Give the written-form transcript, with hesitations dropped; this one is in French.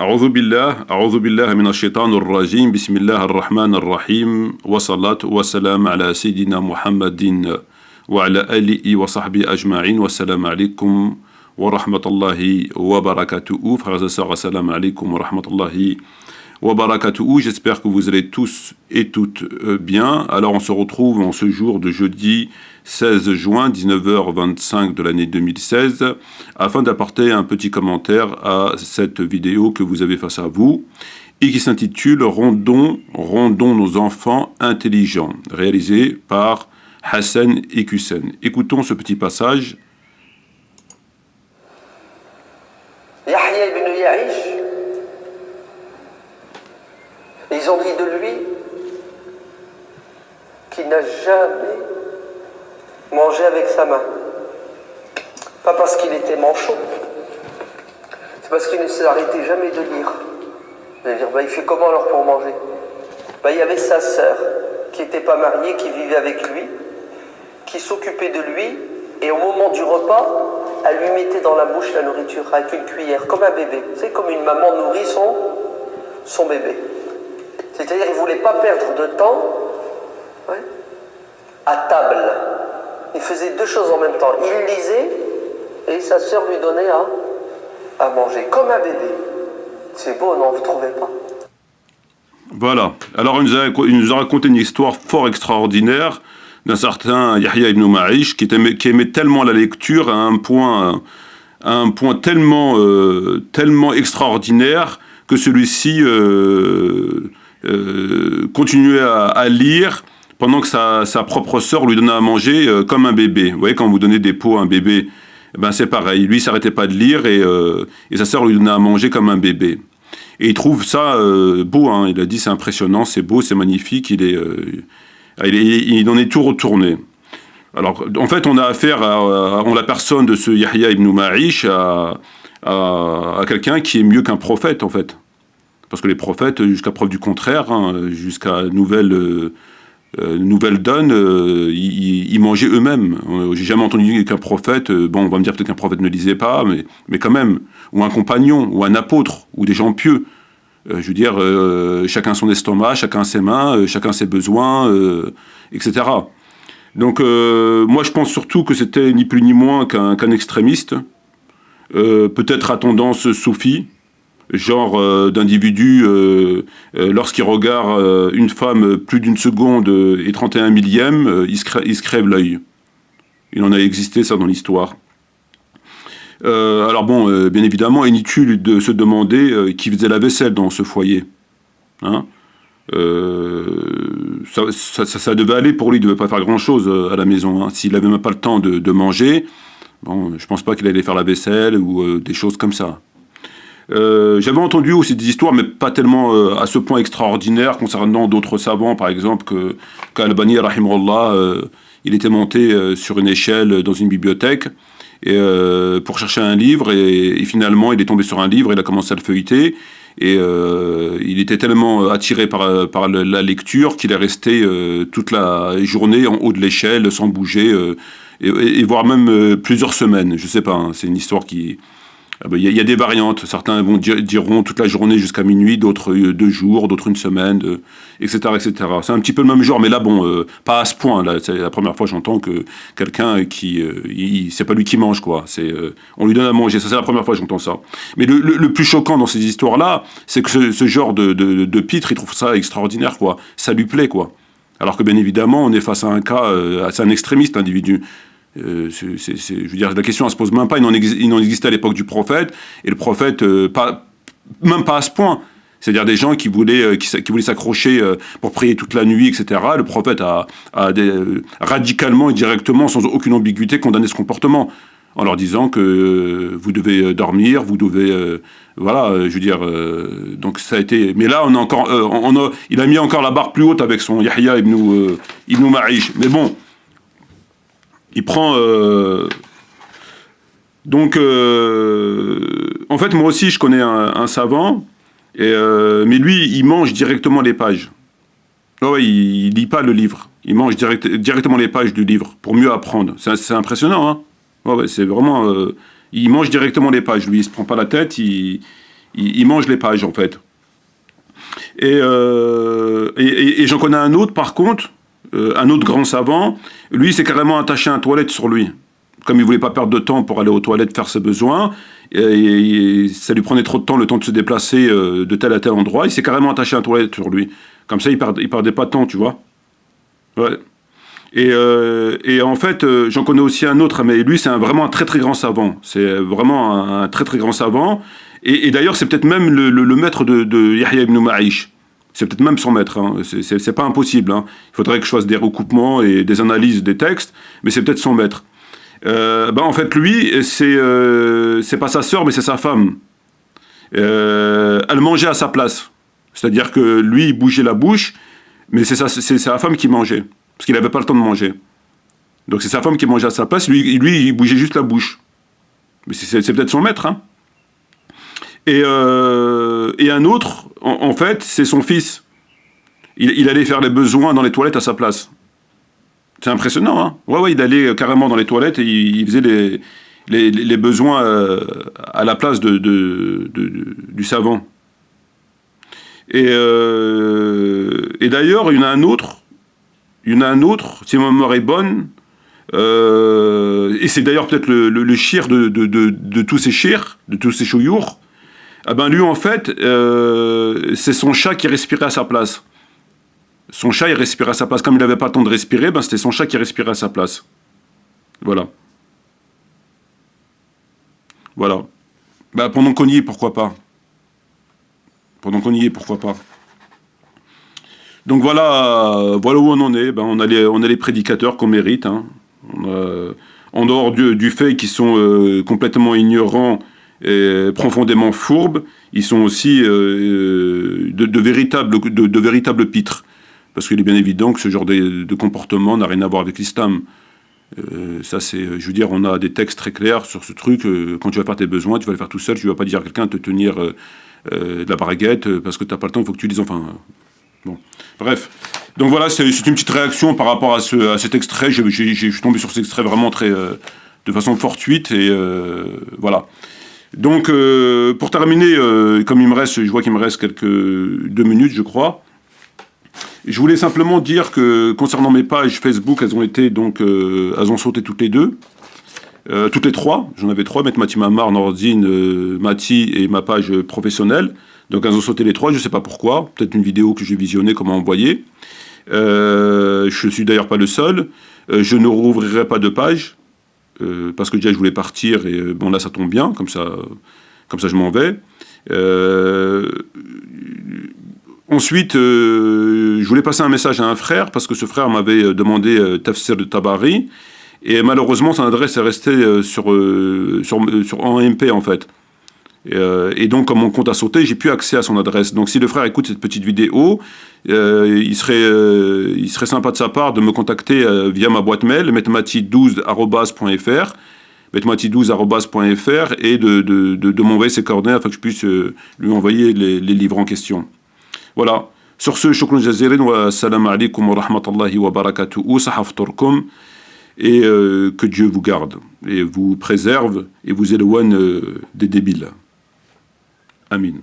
أعوذ بالله من الشيطان الرجيم بسم الله الرحمن الرحيم والصلاة والسلام على سيدنا محمد وعلى آله وصحبه أجمعين والسلام عليكم ورحمة الله وبركاته. Frères et sœurs, assalamu alaikum wa rahmatullahi wa barakatuhu. J'espère que vous allez tous et toutes bien. Alors on se retrouve en ce jour de jeudi 16 juin, 19h25 de l'année 2016, afin d'apporter un petit commentaire à cette vidéo que vous avez face à vous et qui s'intitule rendons nos enfants intelligents, réalisé par Hassan Ekusen. Écoutons ce petit passage. Yahya ibn Ya'ish, ils ont dit de lui qu'il n'a jamais mangé avec sa main. Pas parce qu'il était manchot, c'est parce qu'il ne s'arrêtait jamais de lire. Vous allez dire, il fait comment alors pour manger? Il y avait sa sœur qui n'était pas mariée, qui vivait avec lui, qui s'occupait de lui, et au moment du repas, elle lui mettait dans la bouche la nourriture avec une cuillère, comme un bébé. C'est comme une maman nourrit son bébé. C'est-à-dire qu'il ne voulait pas perdre de temps à table. Il faisait deux choses en même temps. Il lisait et sa sœur lui donnait à manger, comme un bébé. C'est beau, non, vous ne trouvez pas? Voilà. Alors il nous a raconté une histoire fort extraordinaire d'un certain Yahya ibn Ma'ish qui aimait tellement la lecture à un point tellement extraordinaire que celui-ci continuait à lire pendant que sa propre sœur lui donnait à manger comme un bébé. Vous voyez, quand vous donnez des pots à un bébé, c'est pareil. Lui, il s'arrêtait pas de lire et sa sœur lui donnait à manger comme un bébé. Et il trouve ça beau. Il a dit c'est impressionnant, c'est beau, c'est magnifique. Il en est tout retourné. Alors, en fait, on a affaire en la personne de ce Yahya ibn Ma'ish à quelqu'un qui est mieux qu'un prophète, en fait. Parce que les prophètes, jusqu'à preuve du contraire, jusqu'à nouvelle donne, ils mangeaient eux-mêmes. J'ai jamais entendu qu'un prophète, on va me dire peut-être qu'un prophète ne lisait pas, mais quand même, ou un compagnon, ou un apôtre, ou des gens pieux. Je veux dire, chacun son estomac, chacun ses mains, chacun ses besoins, etc. Donc, moi, je pense surtout que c'était ni plus ni moins qu'un extrémiste, peut-être à tendance soufie, genre d'individu, lorsqu'il regarde une femme plus d'une seconde et 31 millième, il se crève l'œil. Il en a existé ça dans l'histoire. Alors bon, bien évidemment, inutile de se demander qui faisait la vaisselle dans ce foyer. Ça devait aller pour lui, il ne devait pas faire grand-chose à la maison. S'il n'avait même pas le temps de manger, je pense pas qu'il allait faire la vaisselle ou des choses comme ça. J'avais entendu aussi des histoires, mais pas tellement à ce point extraordinaire, concernant d'autres savants, par exemple, qu'Al-Albani, rahimahullah, il était monté sur une échelle dans une bibliothèque pour chercher un livre, et finalement, il est tombé sur un livre, il a commencé à le feuilleter, et il était tellement attiré par la lecture qu'il est resté toute la journée en haut de l'échelle, sans bouger, et voire même plusieurs semaines. Je sais pas, c'est une histoire qui... Il y a des variantes. Certains diront toute la journée jusqu'à minuit, d'autres 2 jours, d'autres une semaine, etc., etc. C'est un petit peu le même genre, mais là, pas à ce point. Là, c'est la première fois que j'entends que quelqu'un c'est pas lui qui mange, quoi. On lui donne à manger. Ça, c'est la première fois que j'entends ça. Mais le plus choquant dans ces histoires-là, c'est que ce genre de pitre, il trouve ça extraordinaire, quoi. Ça lui plaît, quoi. Alors que bien évidemment, on est face à un cas, c'est un extrémiste individu. Je veux dire, la question ne se pose même pas. Il n'en existait à l'époque du prophète, et le prophète, même pas à ce point. C'est-à-dire des gens qui voulaient s'accrocher pour prier toute la nuit, etc. Le prophète a radicalement et directement, sans aucune ambiguïté, condamné ce comportement, en leur disant que vous devez dormir, vous devez... voilà, je veux dire... donc ça a été... Mais là, il a mis encore la barre plus haute avec son Yahya ibn Ma'ish. Mais bon... Il prend... Donc, en fait, moi aussi, je connais un savant, mais lui, il mange directement les pages. Il lit pas le livre. Il mange directement les pages du livre pour mieux apprendre. C'est impressionnant, hein. C'est vraiment... il mange directement les pages. Lui, il se prend pas la tête, il il mange les pages, en fait. Et j'en connais un autre, par contre, un autre grand savant, lui, c'est carrément attaché à une toilette sur lui. Comme il voulait pas perdre de temps pour aller aux toilettes faire ses besoins, et ça lui prenait trop de temps, le temps de se déplacer de tel à tel endroit, il s'est carrément attaché à une toilette sur lui. Comme ça, il perdait pas de temps, tu vois. Ouais. Et en fait, j'en connais aussi un autre, mais lui, c'est vraiment un très très grand savant. C'est vraiment un très très grand savant. Et d'ailleurs, c'est peut-être même le maître de Yahya ibn Ma'ish. C'est peut-être même son maître. Hein. C'est pas impossible. Hein. Il faudrait que je fasse des recoupements et des analyses des textes, mais c'est peut-être son maître. En fait, lui, c'est pas sa sœur, mais c'est sa femme. Elle mangeait à sa place. C'est-à-dire que lui, il bougeait la bouche, mais c'est sa femme qui mangeait. Parce qu'il n'avait pas le temps de manger. Donc c'est sa femme qui mangeait à sa place, lui il bougeait juste la bouche. Mais c'est peut-être son maître. Hein. Et un autre, en fait, c'est son fils. Il allait faire les besoins dans les toilettes à sa place. C'est impressionnant, hein. Ouais, il allait carrément dans les toilettes et il faisait les besoins à la place du savant. Et d'ailleurs, il y en a un autre, si ma mémoire est bonne, et c'est d'ailleurs peut-être le shir de tous ces shirs, de tous ces chouyours. Ah ben lui, en fait, c'est son chat qui respirait à sa place. Son chat, il respirait à sa place. Comme il n'avait pas le temps de respirer, ben c'était son chat qui respirait à sa place. Voilà. Voilà. Ben, pendant qu'on y est, pourquoi pas. Donc voilà où on en est. Ben, on a les prédicateurs qu'on mérite. Hein. En dehors du fait qu'ils sont complètement ignorants et profondément fourbes, ils sont aussi de véritables pitres. Parce qu'il est bien évident que ce genre de comportement n'a rien à voir avec l'islam. Ça, je veux dire, on a des textes très clairs sur ce truc. Quand tu vas faire tes besoins, tu vas le faire tout seul. Tu ne vas pas dire à quelqu'un de te tenir de la baguette parce que tu n'as pas le temps, il faut que tu lises. Enfin, bon. Bref. Donc voilà, c'est une petite réaction par rapport à cet extrait. Je suis tombé sur cet extrait vraiment de façon fortuite. Et voilà. Donc, pour terminer, comme je vois qu'il me reste 2 minutes, je crois. Je voulais simplement dire que concernant mes pages Facebook, elles ont sauté toutes les deux, toutes les 3. J'en avais 3, Maître Mati Mamar, Nordine, Mati et ma page professionnelle. Donc elles ont sauté les 3, je ne sais pas pourquoi. Peut-être une vidéo que j'ai visionnée, qu'on m'a envoyée. Je ne suis d'ailleurs pas le seul. Je ne rouvrirai pas de page parce que déjà je voulais partir et bon là ça tombe bien, comme ça je m'en vais. Ensuite, je voulais passer un message à un frère, parce que ce frère m'avait demandé Tafsir de Tabari, et malheureusement, son adresse est restée en MP, en fait. Et donc, comme mon compte a sauté, j'ai plus accès à son adresse. Donc, si le frère écoute cette petite vidéo, il serait sympa de sa part de me contacter via ma boîte mail, metmati12@.fr, metmati12@.fr, et de m'envoyer ses coordonnées afin que je puisse lui envoyer les livres en question. Voilà. Sur ce, shukran jazirin wa assalamu alaikum wa rahmatullahi wa barakatuhu, sahafturkum, et que Dieu vous garde, et vous préserve, et vous éloigne des débiles. Amin.